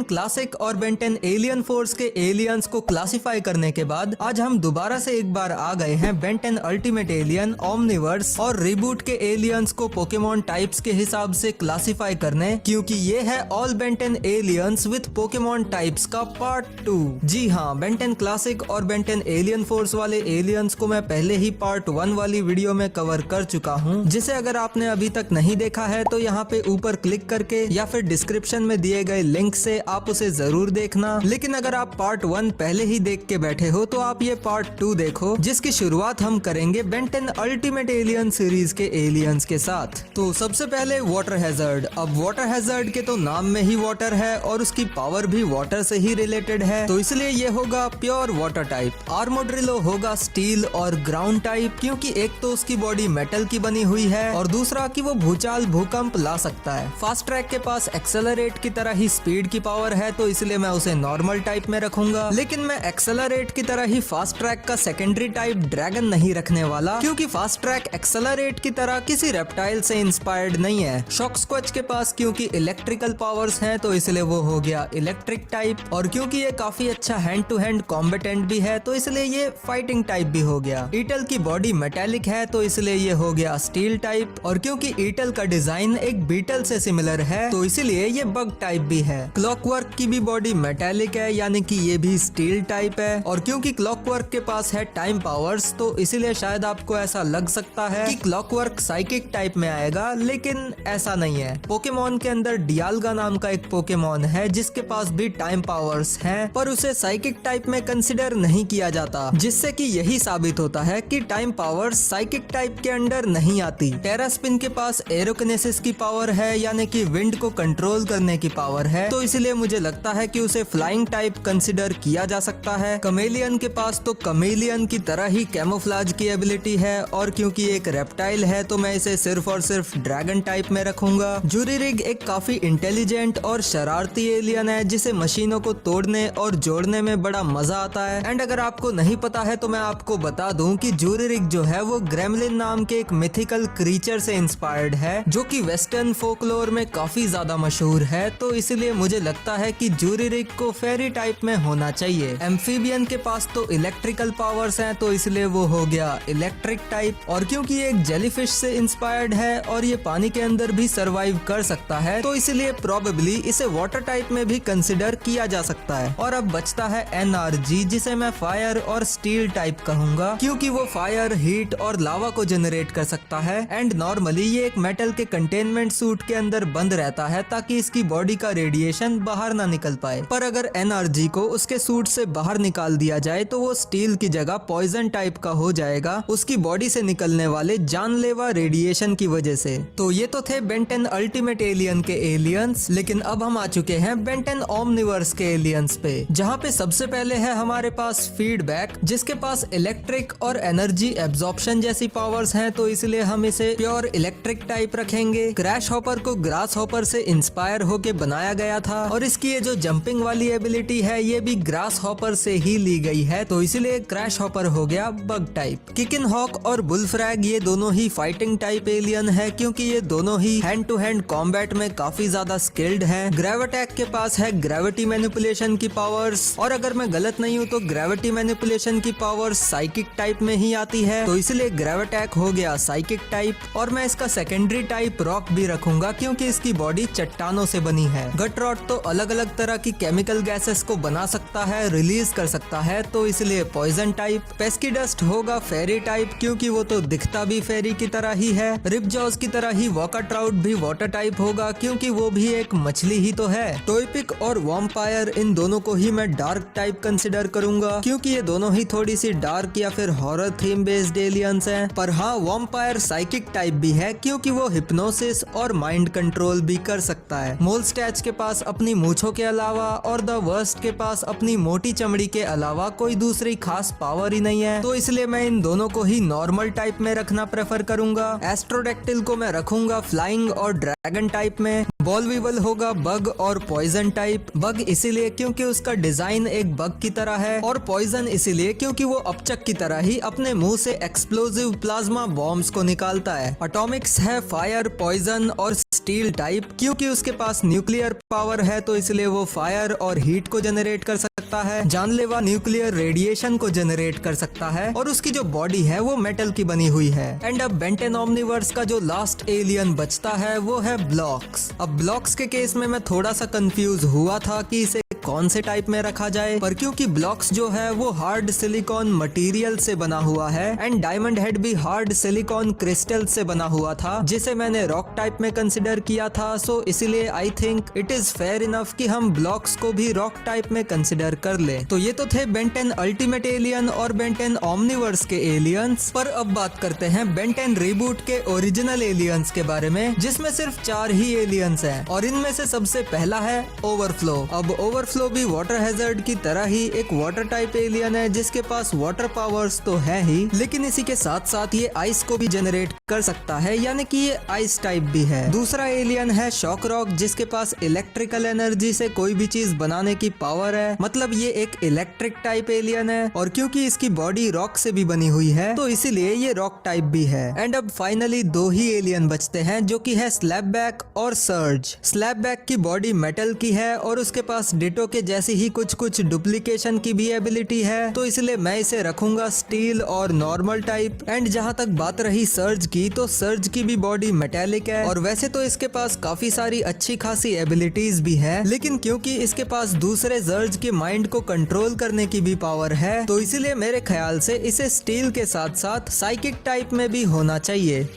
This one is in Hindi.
बेंटेन क्लासिक और बेंटेन एलियन फोर्स के एलियंस को क्लासिफाई करने के बाद आज हम दोबारा से एक बार आ गए हैं बेंटेन अल्टीमेट एलियन, ओमनिवर्स और रिबूट के एलियंस को पोकेमॉन टाइप्स के हिसाब से क्लासिफाई करने, क्योंकि ये है all Ben Ten aliens with Pokemon types का पार्ट 2। जी हाँ, बेंटेन क्लासिक और बेंटेन एलियन फोर्स वाले एलियंस को मैं पहले ही पार्ट 1 वाली वीडियो में कवर कर चुका हूँ, जिसे अगर आपने अभी तक नहीं देखा है तो यहाँ पे ऊपर क्लिक करके या फिर डिस्क्रिप्शन में दिए गए लिंक से आप उसे जरूर देखना। लेकिन अगर आप पार्ट 1 पहले ही देख के बैठे हो तो आप ये पार्ट 2 देखो, जिसकी शुरुआत हम करेंगे बेंटेन अल्टीमेट एलियन सीरीज के एलियंस के साथ। तो सबसे पहले वाटर हैजर्ड। अब वाटर हैजर्ड के तो नाम में ही वाटर है और उसकी पावर भी वाटर से ही रिलेटेड है, तो इसलिए ये होगा प्योर वाटर टाइप। आर्मोड्रिलो होगा स्टील और ग्राउंड टाइप, क्योंकि एक तो उसकी बॉडी मेटल की बनी हुई है और दूसरा कि वो भूचाल भूकंप ला सकता है। फास्ट ट्रैक के पास एक्सेलरेट की तरह ही स्पीड की पावर है, तो इसलिए मैं उसे नॉर्मल टाइप में रखूंगा। लेकिन मैं एक्सेलरेट की तरह ही फास्ट ट्रैक का सेकेंडरी टाइप ड्रैगन नहीं रखने वाला, क्योंकि फास्ट ट्रैक एक्सेलरेट की तरह किसी रेप्टाइल से इंस्पायर्ड नहीं है। शॉक स्क्वेच के पास क्योंकि इलेक्ट्रिकल पावर्स हैं तो इसलिए वो हो गया इलेक्ट्रिक टाइप, और क्योंकि ये काफी अच्छा हैंड टू हैंड कॉम्बेटेंट भी है तो इसलिए ये फाइटिंग टाइप भी हो गया। ईटल की बॉडी मेटेलिक है तो इसलिए ये हो गया स्टील टाइप, और क्योंकि ईटल का डिजाइन एक बीटल से सिमिलर है तो इसलिए ये बग टाइप भी है। क्लॉकवर्क की भी बॉडी मेटेलिक है, यानी कि ये भी स्टील टाइप है, और क्योंकि क्लॉकवर्क के पास है टाइम पावर्स तो इसीलिए शायद आपको ऐसा लग सकता है कि क्लॉकवर्क साइकिक टाइप में आएगा, लेकिन ऐसा नहीं है। पोकेमॉन के अंदर डियाल्गा नाम का एक पोकेमॉन है जिसके पास भी टाइम पावर्स हैं, पर उसे साइकिक टाइप में कंसिडर नहीं किया जाता, जिससे कि यही साबित होता है कि टाइम पावर साइकिक टाइप के अंडर नहीं आती। टेरास्पिन के पास एरोकिनेसिस की पावर है, यानी कि विंड को कंट्रोल करने की पावर है, तो इसलिए मुझे लगता है कि उसे फ्लाइंग टाइप कंसिडर किया जा सकता है। कमेलियन के पास तो कमेलियन की तरह ही कैमोफ्लाज की एबिलिटी है, और क्योंकि एक रेप्टाइल है तो मैं इसे सिर्फ और सिर्फ ड्रैगन टाइप में रखूंगा। जूरीरिग एक काफी इंटेलिजेंट और शरारती एलियन है जिसे मशीनों को तोड़ने और जोड़ने में बड़ा मजा आता है। एंड अगर आपको नहीं पता है तो मैं आपको बता दूं कि जूरीरिग जो है वो ग्रेमलिन नाम के एक मिथिकल क्रीचर से इंस्पायर्ड है, जो कि वेस्टर्न फोकलोर में काफी ज्यादा मशहूर है, तो इसलिए मुझे लगता है कि जूरीरिग को फेरी टाइप में होना चाहिए। एम्फीबियन के पास तो इलेक्ट्रिकल पावर्स हैं तो इसलिए वो हो गया इलेक्ट्रिक टाइप, और क्योंकि ये एक जेलीफिश से इंस्पायर्ड है और ये पानी के अंदर भी सरवाइव कर सकता है तो इसलिए प्रोबेबली इसे वाटर टाइप में भी कंसिडर किया जा सकता है। और अब बचता है एनआरजी, जिसे मैं फायर और स्टील टाइप कहूंगा, क्योंकि वो फायर, हीट और लावा को जनरेट कर सकता है। एंड नॉर्मली ये एक मेटल के कंटेनमेंट सूट के अंदर बंद रहता है ताकि इसकी बॉडी का रेडिएशन बाहर ना निकल पाए। पर अगर एनआरजी को उसके सूट से बाहर निकाल दिया जाए तो वो स्टील की जगह पॉइजन टाइप का हो जाएगा, उसकी बॉडी से निकलने वाले जानलेवा रेडिएशन की वजह से। तो ये तो थे बेंटेन अल्टीमेट एलियन के एलियंस, लेकिन अब हम आ चुके हैं बेंटेन ओमनिवर्स के एलियंस पे, जहाँ पे सबसे पहले है हमारे पास फीडबैक, जिसके पास इलेक्ट्रिक और एनर्जी एब्जॉर्प्शन जैसी पावर्स हैं, तो इसलिए हम इसे प्योर इलेक्ट्रिक टाइप रखेंगे। क्रैश हॉपर को ग्रास हॉपर से इंस्पायर होके बनाया गया था, और इसकी ये जो जंपिंग वाली एबिलिटी है ये भी ग्रास हॉपर से ही ली गई है, तो इसलिए क्रैश हॉपर हो गया बग टाइप। किकिन हॉक और बुलफ्रैग ये दोनों ही फाइटिंग टाइप एलियन है, क्योंकि ये दोनों ही हैंड टू हैंड कॉम्बैट में काफी ज्यादा स्किल्ड है। ग्रेविटैक के पास है ग्रेविटी मैनिपुलेशन की पावर्स, और अगर मैं गलत नहीं हूँ तो ग्रेविटी मैनिपुलेशन की पावर्स साइकिक टाइप में ही आती है, तो इसलिए ग्रेविटैक हो गया साइकिक टाइप। और मैं इसका सेकेंडरी टाइप रॉक भी रखूंगा, क्योंकि इसकी बॉडी चट्टानों से बनी है। गटरॉट तो अलग अलग तरह की केमिकल गैसेस को बना सकता है, रिलीज कर सकता है, तो इसलिए पॉइजन टाइप। पेस्कीडस्ट होगा फेरी टाइप, क्योंकि वो तो दिखता भी फेरी की तरह ही है। रिपजॉज की तरह ही वॉकाट्राउट भी वाटर टाइप होगा, क्योंकि वो भी एक मछली ही तो है। टोयपिक और वॉम्पायर, इन दोनों को ही मैं डार्क टाइप कंसिडर करूंगा, क्योंकि ये दोनों ही थोड़ी सी डार्क या फिर हॉरर थीम बेस्ड एलियंस हैं। पर हाँ, वॉम्पायर साइकिक टाइप भी है, क्योंकि वो हिप्नोसिस और माइंड कंट्रोल भी कर सकता है। मोलस्टैच के पास अपनी मूंछों के अलावा और द वर्स्ट के पास अपनी मोटी चमड़ी के अलावा कोई दूसरी खास पावर ही नहीं है, तो इसलिए मैं इन दोनों को ही नॉर्मल टाइप में रखना प्रेफर करूंगा। एस्ट्रोडेक्टिल को मैं रखूंगा फ्लाइंग और ड्रैगन टाइप में। बॉलवीबल होगा बग और पॉइजन टाइप। बग इसीलिए क्योंकि उसका डिजाइन एक बग की तरह है, और पॉइजन इसीलिए क्योंकि वो अपचक की तरह ही अपने मुंह से एक्सप्लोसिव प्लाज्मा बॉम्ब्स को निकालता है। एटॉमिक्स है फायर, पॉइजन और स्टील टाइप, क्योंकि उसके पास न्यूक्लियर पावर है तो इसलिए वो फायर और हीट को जनरेट कर सकता है, जानलेवा न्यूक्लियर रेडिएशन को जनरेट कर सकता है, और उसकी जो बॉडी है वो मेटल की बनी हुई है। एंड अब बेन 10 ओमनीवर्स का जो लास्ट एलियन बचता है वो है ब्लॉक्स। अब ब्लॉक्स के केस में मैं थोड़ा सा कंफ्यूज हुआ था कि इसे कौन से टाइप में रखा जाए, पर क्योंकि ब्लॉक्स जो है वो हार्ड सिलिकॉन मटेरियल से बना हुआ है एंड डायमंड हेड भी हार्ड सिलिकॉन क्रिस्टल से बना हुआ था, जिसे मैंने रॉक टाइप में कंसिडर किया था, सो इसलिए I think it is fair enough कि हम ब्लॉक्स को भी रॉक टाइप में कंसिडर कर ले। तो ये तो थे बेन 10 अल्टीमेट एलियन और बेन 10 ओमनीवर्स के एलियंस, पर अब बात करते हैं बेन 10 रिबूट के ओरिजिनल एलियंस के बारे में, जिसमें सिर्फ 4 ही एलियंस हैं, और इनमें से सबसे पहला है ओवरफ्लो। अब ओवरफ्लो भी वाटर हैजर्ड की तरह ही एक वाटर टाइप एलियन है, जिसके पास वाटर पावर्स तो है ही, लेकिन इसी के साथ साथ ये आइस को भी जनरेट कर सकता है, यानी कि ये आइस टाइप भी है। दूसरा एलियन है शॉक रॉक, जिसके पास इलेक्ट्रिकल एनर्जी से कोई भी चीज बनाने की पावर है, मतलब ये एक इलेक्ट्रिक टाइप एलियन है, और क्योंकि इसकी बॉडी रॉक से भी बनी हुई है तो इसीलिए ये रॉक टाइप भी है। एंड अब फाइनली 2 ही एलियन बचते हैं, जो कि है स्लैपबैक और सर्ज। स्लैपबैक की बॉडी मेटल की है और उसके पास डिटो के जैसी ही कुछ डुप्लीकेशन की भी एबिलिटी है, तो इसलिए मैं इसे रखूंगा स्टील और नॉर्मल टाइप। एंड जहां तक बात रही सर्ज की, तो सर्ज की भी बॉडी मेटेलिक है, और वैसे तो इसके पास काफी सारी अच्छी खासी एबिलिटीज भी है, लेकिन क्योंकि इसके पास दूसरे सर्ज के माइंड को कंट्रोल करने की भी पावर है, तो इसीलिए मेरे ख्याल से इसे स्टील के साथ साथ साइकिक टाइप में भी होना चाहिए।